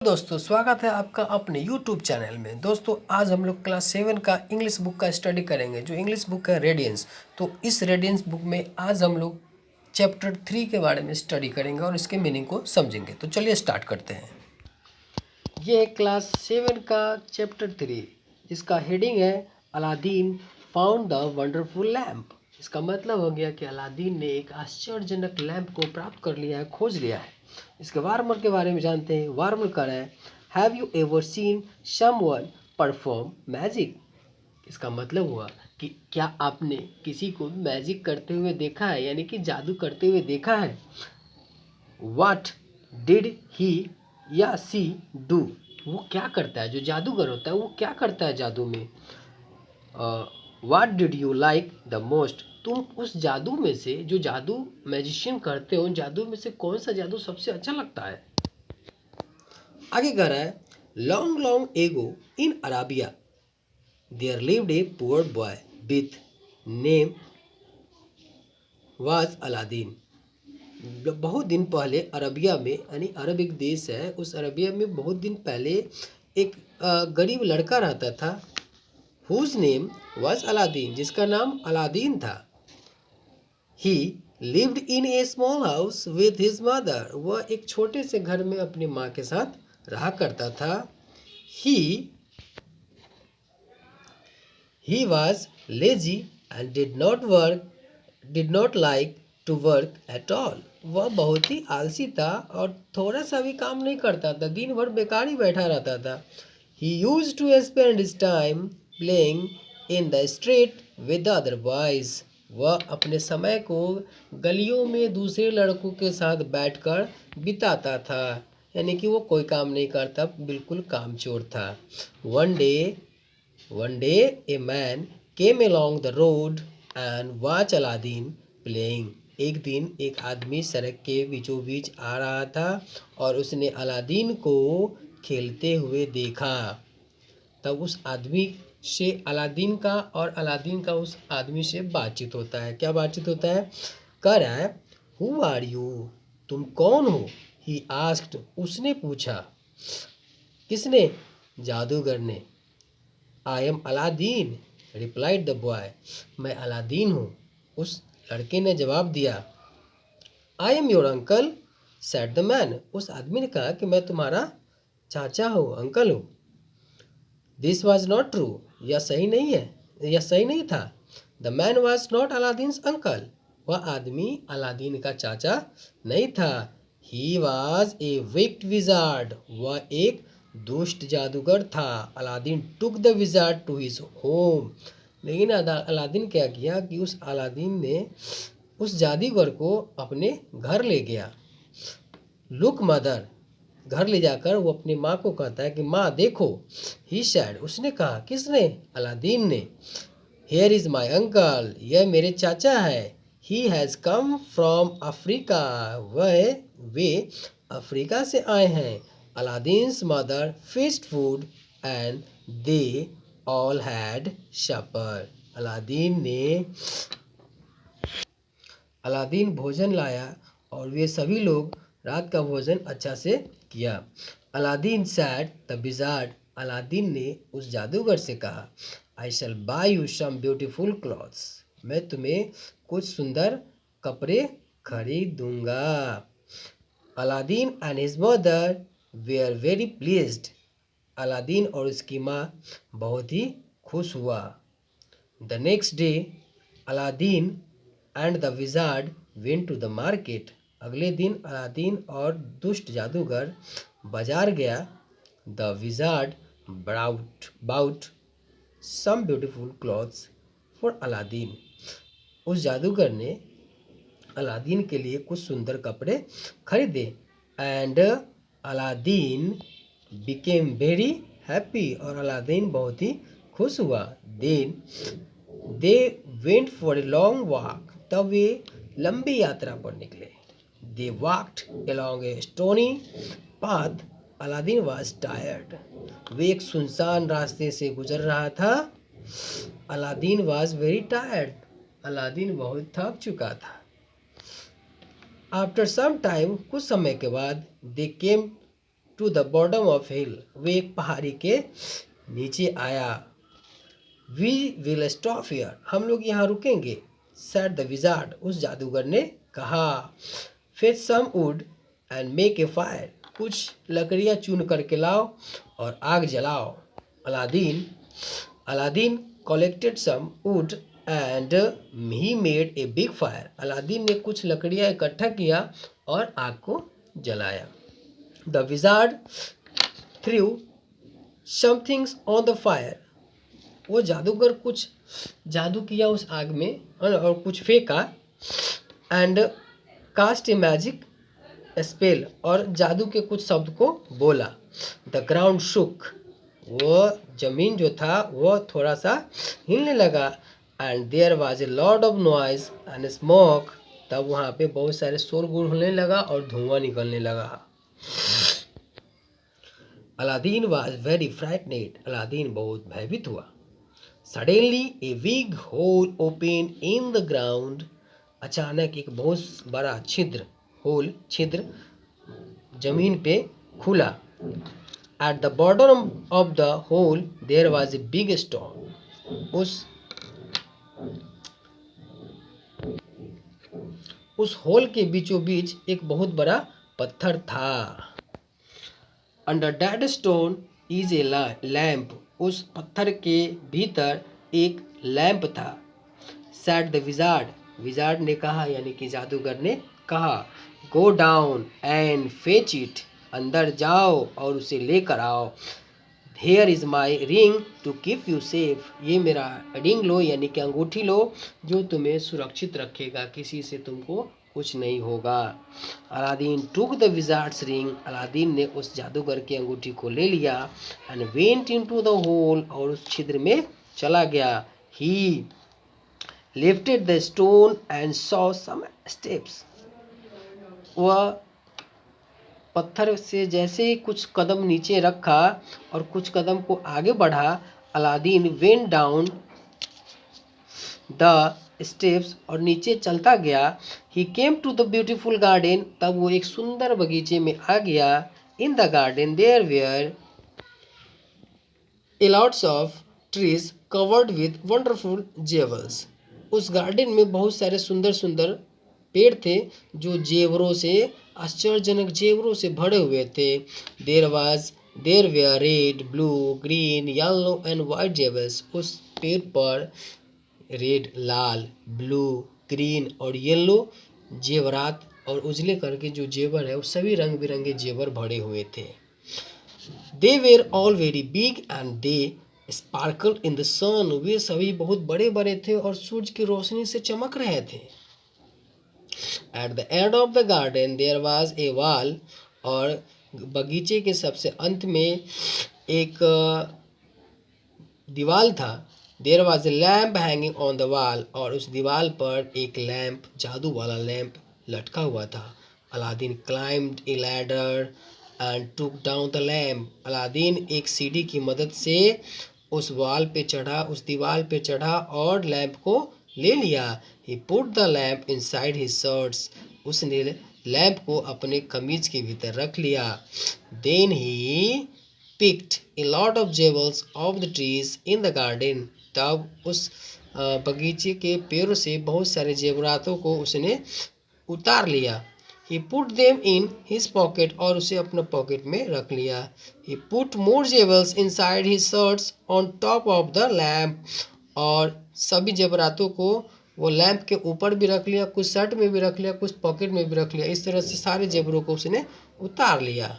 दोस्तों स्वागत है आपका अपने YouTube चैनल में। दोस्तों आज हम लोग क्लास 7 का इंग्लिश बुक का स्टडी करेंगे, जो इंग्लिश बुक है रेडियंस। तो इस रेडियंस बुक में आज हम लोग चैप्टर 3 के बारे में स्टडी करेंगे और इसके मीनिंग को समझेंगे। तो चलिए स्टार्ट करते हैं। ये है क्लास 7 का चैप्टर 3, जिसका हेडिंग है Aladdin found the wonderful lamp. इसका मतलब हो गया कि अलादीन ने एक आश्चर्यजनक लैंप को प्राप्त कर लिया है, खोज लिया है। इसके वार्मर के बारे में जानते हैं। वार्मर का है, have you ever seen someone perform magic. इसका मतलब हुआ कि क्या आपने किसी को मैजिक करते हुए देखा है, यानी कि जादू करते हुए देखा है। व्हाट डिड ही या सी डू, वो क्या करता है, जो जादूगर होता है वो क्या करता है जादू में। What did you like the most, तुम उस जादू में से, जो जादू मैजिशियन करते हो, उन जादू में से कौन सा जादू सबसे अच्छा लगता है। आगे कह रहा है, long long ago in Arabia there lived a poor boy with name was Aladdin. बहुत दिन पहले अरबिया में, यानी अरब एक देश है, उस अरबिया में बहुत दिन पहले एक गरीब लड़का रहता था, हुज नेम वाज अलादीन, जिसका नाम अलादीन था। ही lived in A small house with his mother, वह एक छोटे से घर में अपनी माँ के साथ रहा करता था। He was lazy and did not like to work at all, वह बहुत ही आलसी था और थोड़ा सा भी काम नहीं करता था, दिन भर बेकार ही बैठा रहता था। He used to spend his time playing in the street with the other boys, वह अपने समय को गलियों में दूसरे लड़कों के साथ बैठकर बिताता था, यानी कि वो कोई काम नहीं करता, बिल्कुल कामचोर था। One day a man came along the road and watched Aladdin playing. एक दिन एक आदमी सड़क के बीचों बीच आ रहा था और उसने अलादीन को खेलते हुए देखा। तब उस आदमी से अलादीन का और अलादीन का उस आदमी से बातचीत होता है। क्या बातचीत होता है? कह रहा है, हु आर यू, तुम कौन हो। ही आस्क्ड, उसने पूछा। किसने? जादूगर ने। I am Aladdin, replied the boy, मैं अलादीन हूँ, उस लड़के ने जवाब दिया। I am your uncle, said the man, उस आदमी ने कहा कि मैं तुम्हारा चाचा हूँ, अंकल हूँ। दिस वॉज नॉट ट्रू, यह सही नहीं है, यह सही नहीं था। The man was not Aladdin's uncle, वह आदमी अलादीन का चाचा नहीं था। He was a wicked wizard, वह एक दुष्ट जादूगर था। Aladdin took the wizard to his home, लेकिन अलादीन क्या किया कि उस अलादीन ने उस जादूगर को अपने घर ले गया। लुक मदर, घर ले जाकर वो अपनी माँ को कहता है कि माँ देखो। ही सैड, उसने कहा। किसने? अलादीन ने। हेयर इज माई अंकल, यह मेरे चाचा है। He has come from Africa, वे अफ्रीका से आए हैं। Aladdin's mother fetched food and they all had supper, Aladdin भोजन लाया और वे सभी लोग रात का भोजन अच्छा से किया। Aladdin said the wizard, Aladdin ने उस जादूगर से कहा, I shall buy you some beautiful clothes, मैं तुम्हें कुछ सुंदर कपड़े खरीदूंगा। Aladdin and his mother were very pleased, Aladdin और उसकी माँ बहुत ही खुश हुआ। The next day Aladdin and the wizard went to the market, अगले दिन अलादीन और दुष्ट जादूगर बाजार गया। The wizard bought some beautiful clothes for Aladdin, उस जादूगर ने अलादीन के लिए कुछ सुंदर कपड़े खरीदे। And Aladdin became very happy, और अलादीन बहुत ही खुश हुआ। Then they went for a long walk, तब वे लंबी यात्रा पर निकले। They walked along a stony path, Aladdin was tired, वे एक सुनसान रास्ते से गुजर रहा था। Aladdin was very tired, Aladdin बहुत थक चुका था। आफ्टर सम टाइम, कुछ समय के बाद, they came to the bottom of hill, वे एक पहाड़ी के नीचे आया। वी विल स्टॉप हियर, हम लोग यहाँ रुकेंगे। सेड द विजार्ड, उस जादूगर ने कहा। Fetch some wood and make a fire, कुछ लकड़ियाँ चुन करके लाओ और आग जलाओ। Aladdin Aladdin collected some wood and he made a big fire, Aladdin ने कुछ लकड़ियाँ इकट्ठा किया और आग को जलाया। The wizard threw somethings on the fire, वो जादूगर कुछ जादू किया उस आग में और कुछ फेंका। And cast a magic spell, और जादू के कुछ शब्द को बोला। द ग्राउंड शुक, वो जमीन जो था वो थोड़ा सा हिलने लगा। And there was a lot of noise and smoke, तब वहाँ पे बहुत सारे शोरगुल होने लगा और धुआं निकलने लगा। Aladdin was very frightened, Aladdin बहुत भयभीत हुआ। Suddenly a big hole open in the ground, अचानक एक बहुत बड़ा छिद्र जमीन पे खुला। At the bottom of the hole there was a big stone, उस होल के बीचों बीच एक बहुत बड़ा पत्थर था। Under that stone is a lamp, उस पत्थर के भीतर एक लैंप था। सेड द विजार्ड, विजार्ड ने कहा, यानी कि जादूगर ने कहा। Go down and fetch it, अंदर जाओ और उसे लेकर आओ। Here is my ring to keep you safe, ये मेरा रिंग लो, यानी कि अंगूठी लो जो तुम्हें सुरक्षित रखेगा, किसी से तुमको कुछ नहीं होगा। Aladdin took the wizard's ring, Aladdin ने उस जादूगर की अंगूठी को ले लिया। And went into the hole, और उस छिद्र में चला गया। He lifted the stone and saw some steps, वह पत्थर से जैसे ही कुछ कदम नीचे रखा और कुछ कदम को आगे बढ़ा, Aladdin went down the steps, और नीचे चलता गया। He came to the beautiful garden, तब वो एक सुंदर बगीचे में आ गया। In the garden there were a lots of trees covered with wonderful jewels, उस गार्डन में बहुत सारे सुंदर सुंदर पेड़ थे जो जेवरों से, आश्चर्यजनक जेवरों से भरे हुए थे। There were red, blue, green, yellow and white jewels, उस पेड़ पर रेड लाल, ब्लू, ग्रीन और येलो जेवरात और उजले करके जो जेवर है वो सभी रंग बिरंगे जेवर भरे हुए थे। They were all very big and they sparkle in the sun, वे सभी बहुत बड़े बड़े थे और सूरज की रोशनी से चमक रहे थे। At the end of the garden there was a wall, और बगीचे के सबसे अंत में एक दीवाल था। There was a lamp hanging on the wall, और उस दीवाल पर एक लैंप, जादू वाला लैंप लटका हुआ था। Aladdin climbed A ladder and took down the lamp, Aladdin एक सीढ़ी की मदद से उस वॉल पे चढ़ा, उस दीवार पे चढ़ा और लैंप को ले लिया। He put the lamp inside his shirts, उसने लैंप को अपने कमीज के भीतर रख लिया। Then he picked a lot of jewels off the trees in the garden, तब उस बगीचे के पेड़ों से बहुत सारे जेवरातों को उसने उतार लिया। He put them in his pocket, और उसे अपने पॉकेट में रख लिया। He put more jewels inside his shirts on top of the lamp, और सभी जेवरातों को वो लैंप के ऊपर भी रख लिया, कुछ शर्ट में भी रख लिया, कुछ पॉकेट में भी रख लिया। इस तरह से सारे जेवरों को उसने उतार लिया।